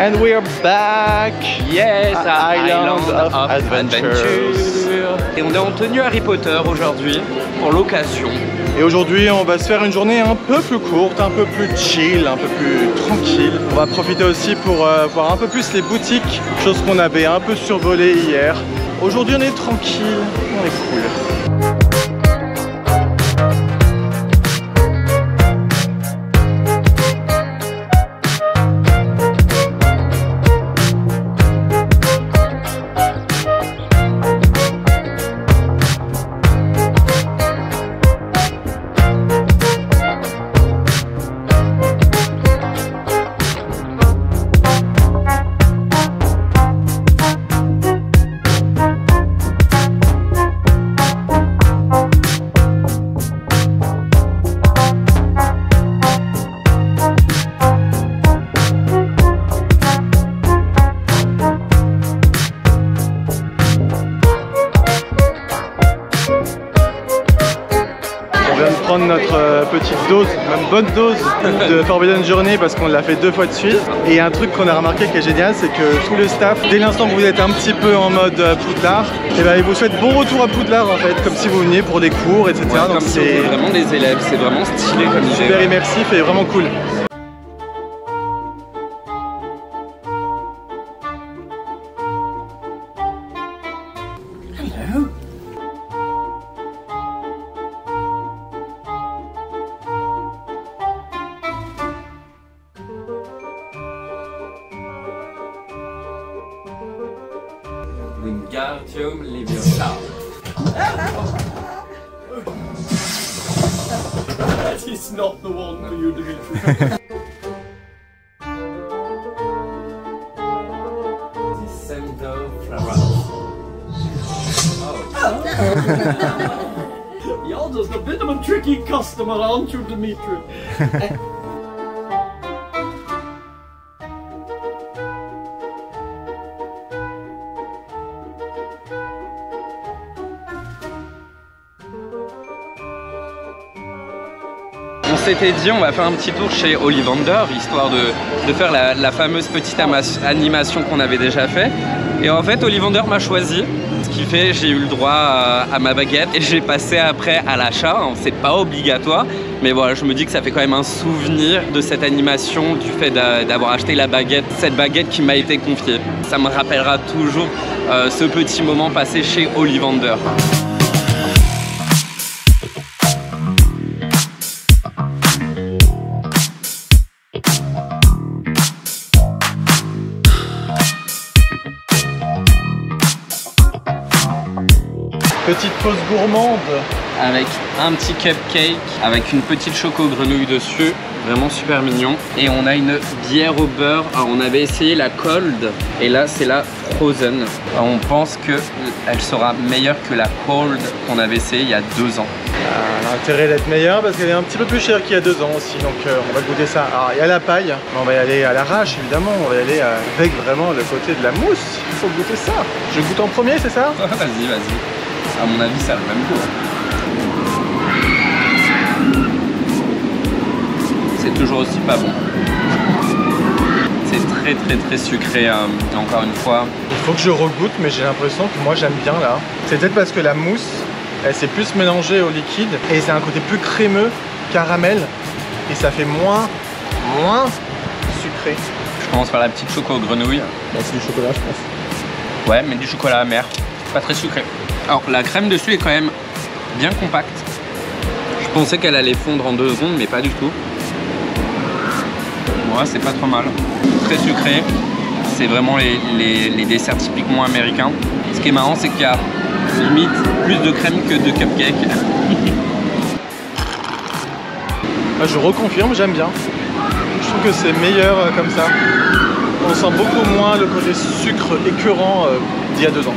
And we are back. Yes, à Island of Adventures. Et on est en tenue Harry Potter aujourd'hui pour l'occasion. Et aujourd'hui, on va se faire une journée un peu plus courte, un peu plus chill, un peu plus tranquille. On va profiter aussi pour voir un peu plus les boutiques, chose qu'on avait un peu survolé hier. Aujourd'hui, on est tranquille, on est cool. Notre petite dose, même bonne dose de Forbidden Journey parce qu'on l'a fait 2 fois de suite. Et un truc qu'on a remarqué qui est génial, c'est que tout le staff, dès l'instant que vous êtes un petit peu en mode Poudlard, et ben, ils vous souhaitent bon retour à Poudlard en fait, comme si vous veniez pour des cours, etc. Ouais, donc c'est vraiment des élèves, c'est vraiment stylé comme idée. Super immersif et vraiment cool. Hello. Wingardium Leviosa. That is not the one for you, Dimitri. Descendo Florence. You're just a bit of a tricky customer, aren't you, Dimitri? On s'était dit on va faire un petit tour chez Ollivander histoire de faire la fameuse petite animation qu'on avait déjà fait. Et en fait Ollivander m'a choisi, ce qui fait j'ai eu le droit à ma baguette et j'ai passé après à l'achat. C'est pas obligatoire, mais voilà, je me dis que ça fait quand même un souvenir de cette animation, du fait d'avoir acheté la baguette, cette baguette qui m'a été confiée. Ça me rappellera toujours ce petit moment passé chez Ollivander. Petite pause gourmande avec un petit cupcake avec une petite choco grenouille dessus, vraiment super mignon. Et on a une bière au beurre. Alors on avait essayé la cold et là c'est la frozen. Alors, on pense qu'elle sera meilleure que la cold qu'on avait essayé il y a 2 ans. Elle a intérêt d'être meilleure parce qu'elle est un petit peu plus chère qu'il y a 2 ans aussi, donc on va goûter ça. Alors il y a la paille, mais on va y aller à l'arrache évidemment, on va y aller avec vraiment le côté de la mousse. Il faut goûter ça. Je goûte en premier, c'est ça? Vas-y, vas-y. À mon avis, ça a le même goût. C'est toujours aussi pas bon. C'est très sucré, encore une fois. Il faut que je regoute, mais j'ai l'impression que moi j'aime bien là. C'est peut-être parce que la mousse, elle s'est plus mélangée au liquide et c'est un côté plus crémeux, caramel, et ça fait moins sucré. Je commence par la petite choco grenouille. Bah, c'est du chocolat, je pense. Ouais, mais du chocolat amer, pas très sucré. Alors la crème dessus est quand même bien compacte. Je pensais qu'elle allait fondre en 2 secondes, mais pas du tout. Ouais, c'est pas trop mal. Très sucré. C'est vraiment les desserts typiquement américains. Ce qui est marrant, c'est qu'il y a limite plus de crème que de cupcake. Je reconfirme, j'aime bien. Je trouve que c'est meilleur comme ça. On sent beaucoup moins le côté sucre écœurant d'il y a 2 ans.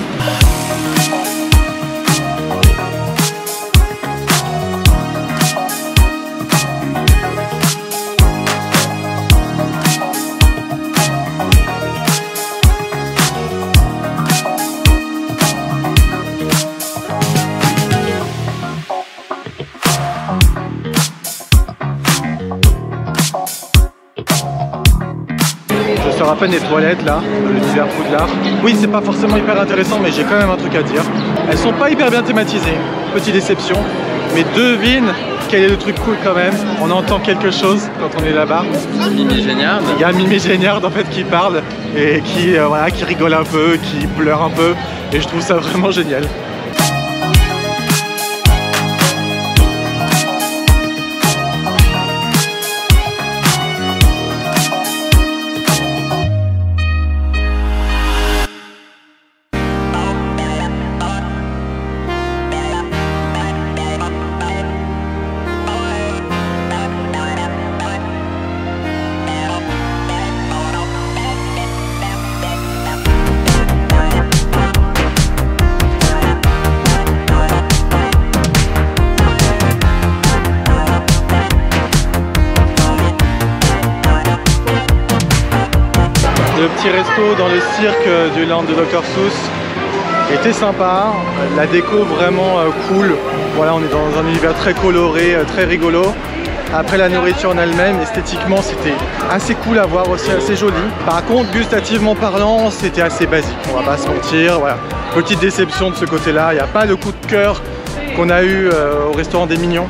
sort à peine des toilettes là, de l'univers Poudlard. Oui, c'est pas forcément hyper intéressant, mais j'ai quand même un truc à dire. Elles sont pas hyper bien thématisées, petite déception. Mais devine quel est le truc cool quand même. On entend quelque chose quand on est là-bas. Mimi Géniard. Il y a Mimi Géniard en fait qui parle et qui, voilà, qui rigole un peu, qui pleure un peu. Et je trouve ça vraiment génial. Le petit resto dans le cirque du land de Dr Seuss était sympa, la déco vraiment cool. Voilà, on est dans un univers très coloré, très rigolo. Après la nourriture en elle-même, esthétiquement c'était assez cool à voir aussi, assez joli. Par contre, gustativement parlant, c'était assez basique, on va pas se mentir. Voilà. Petite déception de ce côté-là, il n'y a pas le coup de cœur qu'on a eu au restaurant des Mignons.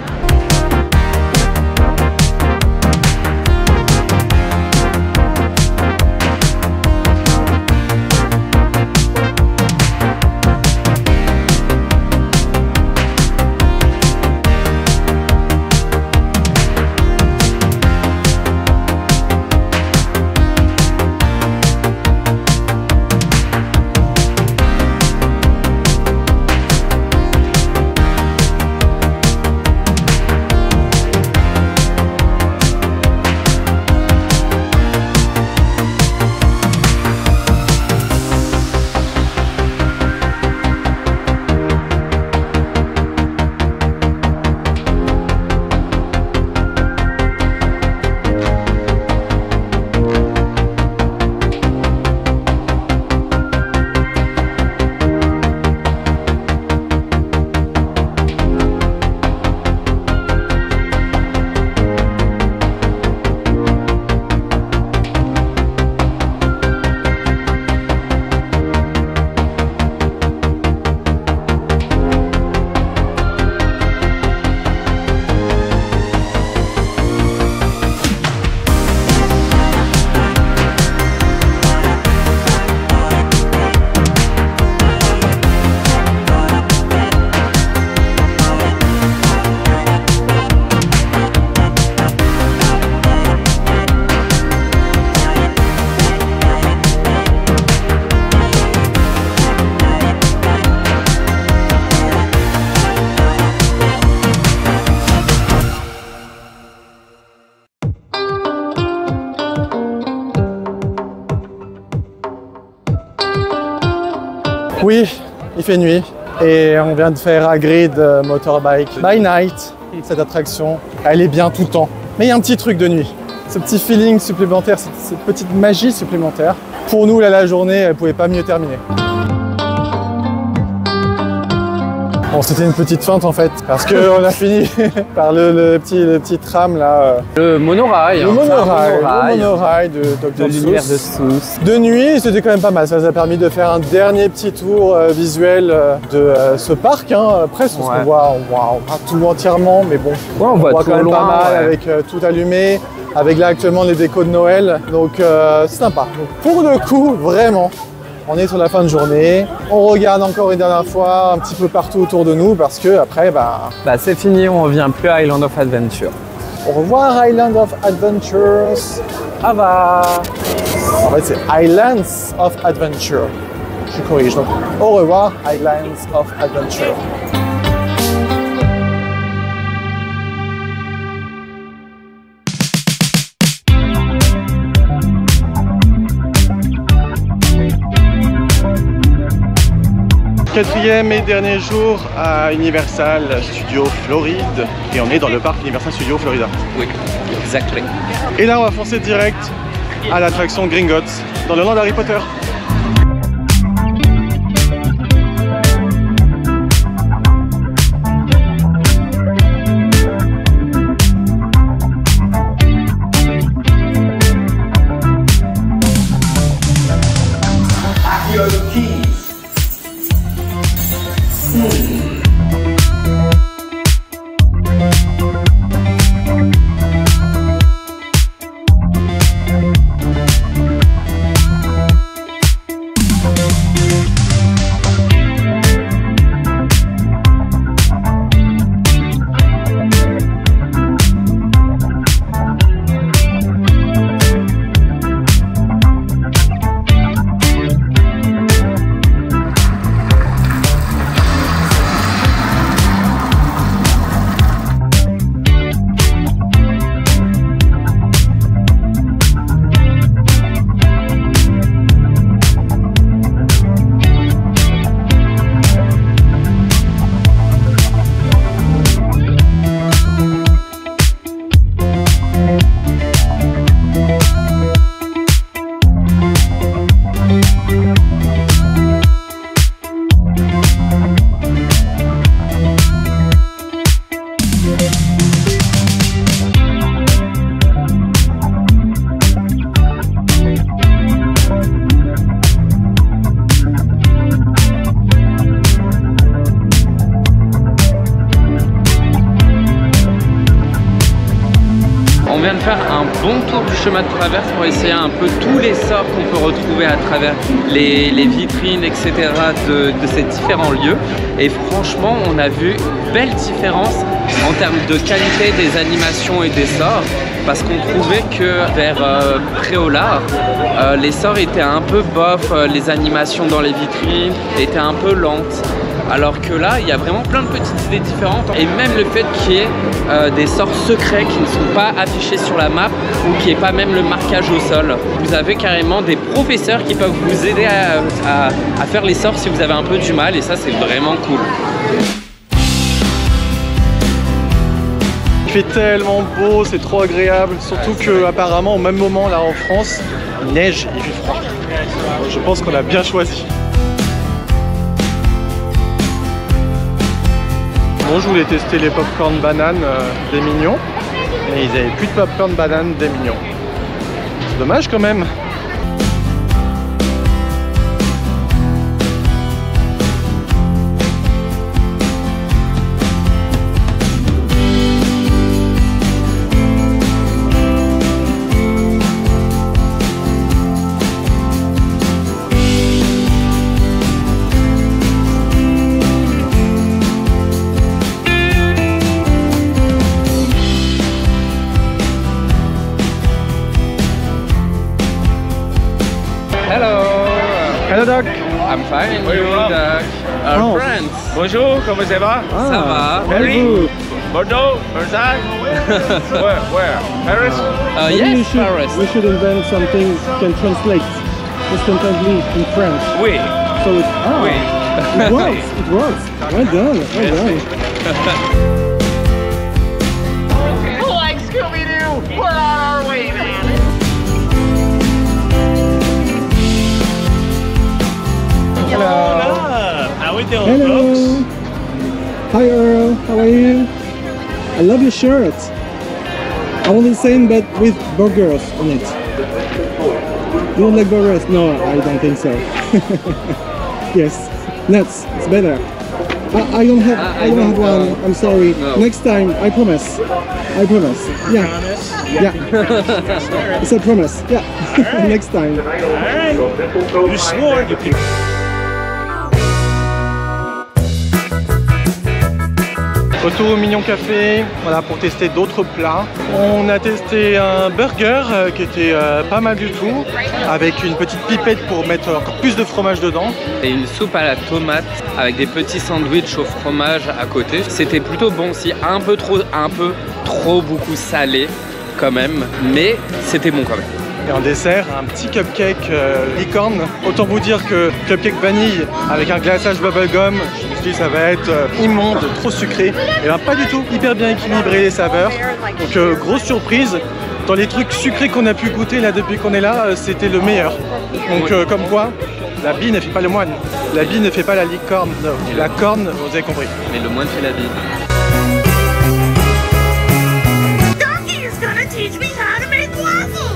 Oui, il fait nuit et on vient de faire Hagrid Motorbike by Night. Cette attraction, elle est bien tout le temps. Mais il y a un petit truc de nuit. Ce petit feeling supplémentaire, cette petite magie supplémentaire. Pour nous, là, la journée, elle ne pouvait pas mieux terminer. Bon, c'était une petite feinte en fait, parce qu'on a fini par le petit tram là. Le monorail. Le monorail de Dr Seuss. De nuit, c'était quand même pas mal. Ça nous a permis de faire un dernier petit tour visuel de ce parc. Hein. Presque, parce qu'on voit pas tout entièrement, mais bon, on voit quand même pas mal avec tout allumé. Avec là actuellement les décos de Noël, donc c'est sympa. Donc, pour le coup, vraiment, on est sur la fin de journée, on regarde encore une dernière fois un petit peu partout autour de nous parce que après, c'est fini, on revient plus à Island of Adventure. Au revoir Island of Adventures. Au revoir. En fait, c'est Islands of Adventure. Je corrige, donc au revoir Islands of Adventure. Quatrième et dernier jour à Universal Studios Floride et on est dans le parc Universal Studios Florida. Oui, exactement. Et là on va foncer direct à l'attraction Gringotts dans le land Harry Potter. On vient de faire un bon tour du chemin de traverse pour essayer un peu tous les sorts qu'on peut retrouver à travers les vitrines, etc. de ces différents lieux. Et franchement, on a vu une belle différence en termes de qualité des animations et des sorts. Parce qu'on trouvait que vers Préolard, les sorts étaient un peu bof, les animations dans les vitrines étaient un peu lentes. Alors que là, il y a vraiment plein de petites idées différentes. Et même le fait qu'il y ait des sorts secrets qui ne sont pas affichés sur la map ou qu'il n'y ait pas même le marquage au sol. Vous avez carrément des professeurs qui peuvent vous aider à faire les sorts si vous avez un peu du mal. Et ça, c'est vraiment cool. Il fait tellement beau, c'est trop agréable. Surtout qu'apparemment, au même moment, là en France, il neige, il fait froid. Je pense qu'on a bien choisi. Bon, je voulais tester les popcorn bananes des Mignons et ils n'avaient plus de popcorn bananes des Mignons. C'est dommage quand même. Hello Doc. I'm fine. Where you from? Doc. France. Bonjour, comment ça va? Ça va. Very good. Bordeaux? Versailles? Where? Paris? Yes, Paris. We should invent something can translate instantly in French. Oui. So it, Oui. it works. It works. Well done. Well done. Like Scooby-Doo, we're on our way, man. Hello. How we doing, Hello. Hi Earl, how are you? I love your shirt. I want the same but with burgers on it. You don't like burgers? No, I don't think so. Yes, nuts, it's better. I don't have one, I'm sorry. No. Next time, I promise. I promise. Yeah. Yeah. It's a promise. Yeah. Next time. Alright. You swore you could. Retour au Mignon Café, voilà, pour tester d'autres plats. On a testé un burger qui était pas mal du tout, avec une petite pipette pour mettre encore plus de fromage dedans. Et une soupe à la tomate avec des petits sandwichs au fromage à côté. C'était plutôt bon, si un peu trop beaucoup salé quand même, mais c'était bon quand même. Et en dessert, un petit cupcake licorne. Autant vous dire que cupcake vanille avec un glaçage bubblegum, je me suis dit ça va être immonde, trop sucré. Et bien pas du tout, hyper bien équilibré les saveurs. Donc grosse surprise, dans les trucs sucrés qu'on a pu goûter là depuis qu'on est là, c'était le meilleur. Donc comme quoi, la bille ne fait pas le moine, la bille ne fait pas la licorne, la corne, vous avez compris. Mais le moine fait la vie. Donkey is gonna teach me how to make waffles.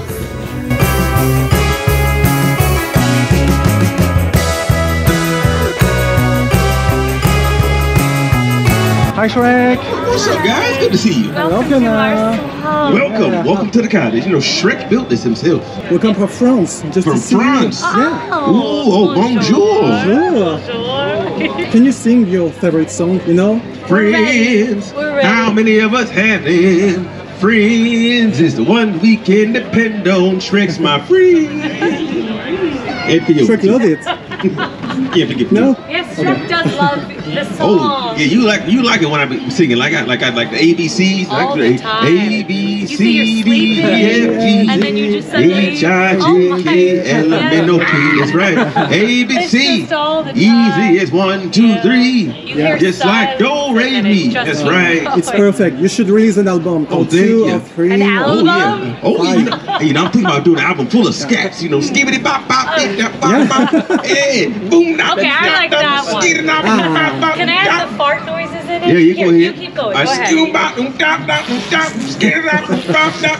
Hi Shrek! What's up, guys? Good to see you. Welcome. Welcome. Welcome to the cottage. You know, Shrek built this himself. We come from France, just From to see France? you. Yeah. Ooh, oh, bonjour. Sure. Can you sing your favorite song, you know? Friends. How many of us have them? Friends is the one we can depend on. Shrek's my friend. And for you. Shrek love it. Yeah, forget No? Yes, Shrek does love the song. Oh, yeah, you like it when I be singing like I like the ABCs. All like the time. A B You say C you're D E sleeping, F G and then you just suddenly- H I Oh my J K L M N O P. God. That's right. A B It's C. just all the time. Easy as 1, 2, Yeah. 3. You hear Just like silence do re and mi. it's just That's me. right. It's perfect. You should release an album called thank 2 you. or 3. An Oh album? yeah. Oh yeah. You know, I'm thinking about doing an album full of scats. You know, skibbity bop bop, bip bop bop bop. Hey, boom. Okay, I like that one. Can I have the fart noises in Yeah, you go Here, ahead. you keep going. I Go ahead. still bop, stop, scared out, stop.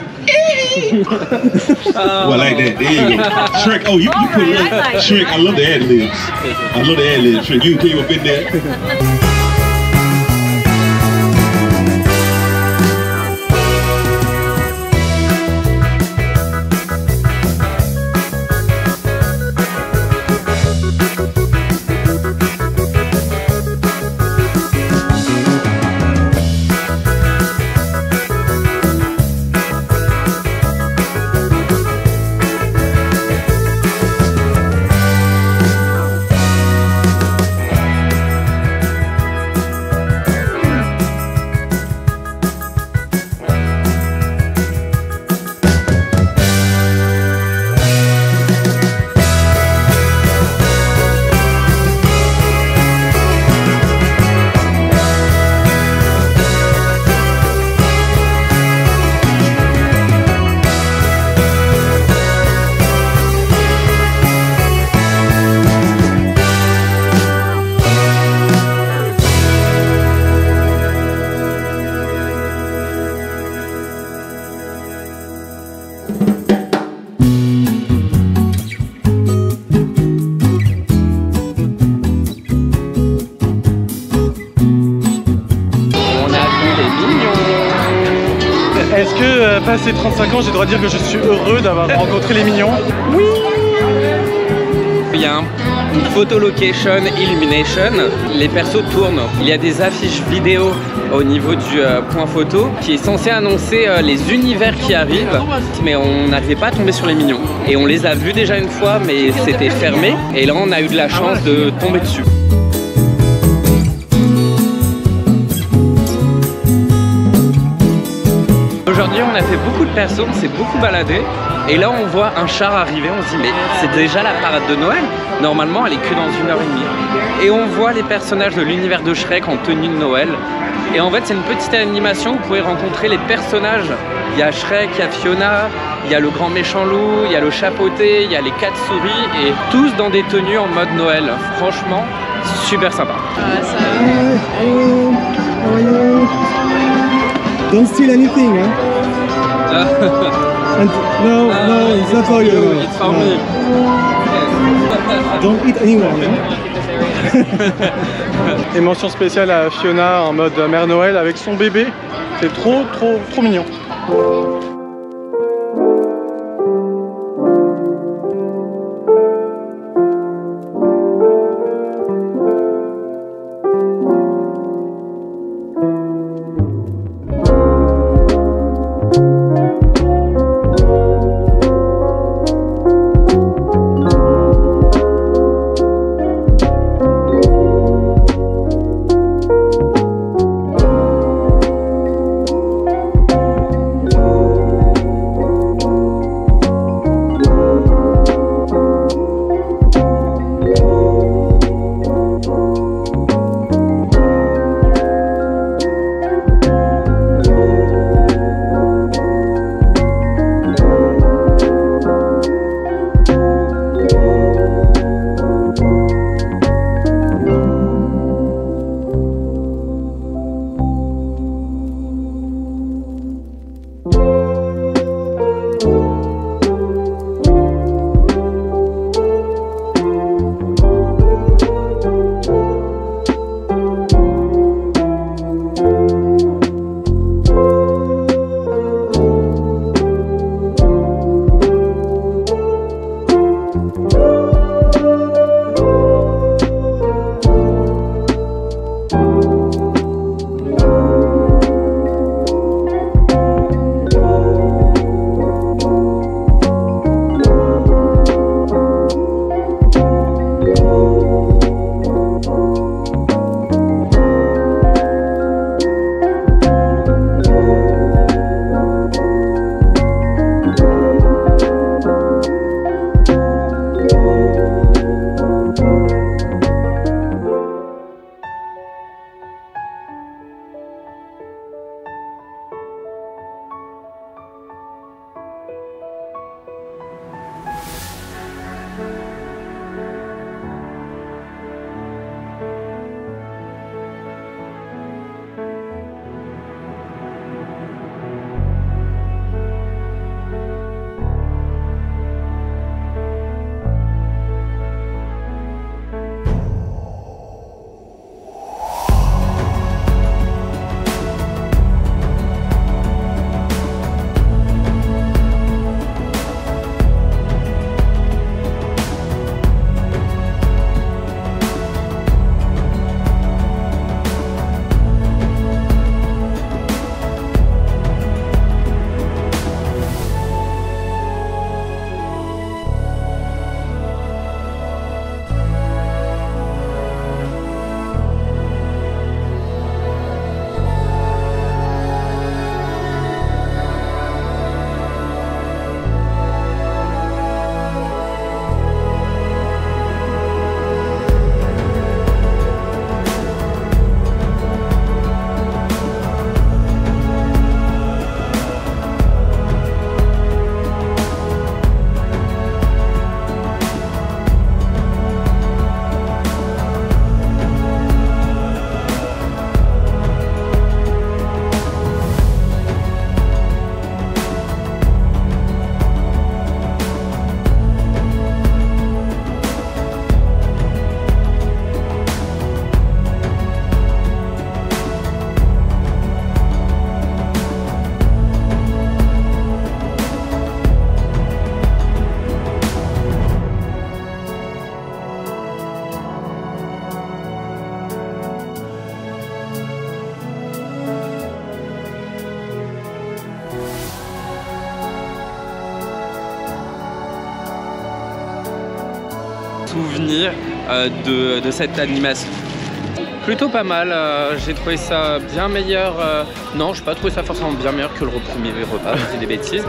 Well, like that. There you go. Shrek. Oh, you put it Alright, I like it. Shrek. I love the ad libs. I love the ad libs. Shrek, you came up in there. Est-ce que, passé 35 ans, j'ai le droit de dire que je suis heureux d'avoir rencontré les mignons? Oui. Il y a une photo location illumination, les persos tournent. Il y a des affiches vidéo au niveau du point photo qui est censé annoncer les univers qui arrivent, mais on n'arrivait pas à tomber sur les mignons. Et on les a vus déjà une fois, mais c'était fermé. Et là, on a eu de la chance de tomber dessus. Aujourd'hui, on a fait beaucoup de persos, on s'est beaucoup baladé. Et là, on voit un char arriver, on se dit, mais c'est déjà la parade de Noël. Normalement, elle est que dans 1h30. Et on voit les personnages de l'univers de Shrek en tenue de Noël. Et en fait, c'est une petite animation où vous pouvez rencontrer les personnages. Il y a Shrek, il y a Fiona, il y a le grand méchant loup, il y a le chapeauté, il y a les 4 souris. Et tous dans des tenues en mode Noël. Franchement, super sympa. Hello, how are you? Don't steal anything, huh? And no, it's not for you. It's for No. me. Don't eat anyone, huh? Et mention spéciale à Fiona en mode Mère Noël avec son bébé. C'est trop mignon. souvenir de cette animation. Plutôt pas mal, j'ai trouvé ça bien meilleur. Non, je n'ai pas trouvé ça forcément bien meilleur que le premier repas, c'est des bêtises.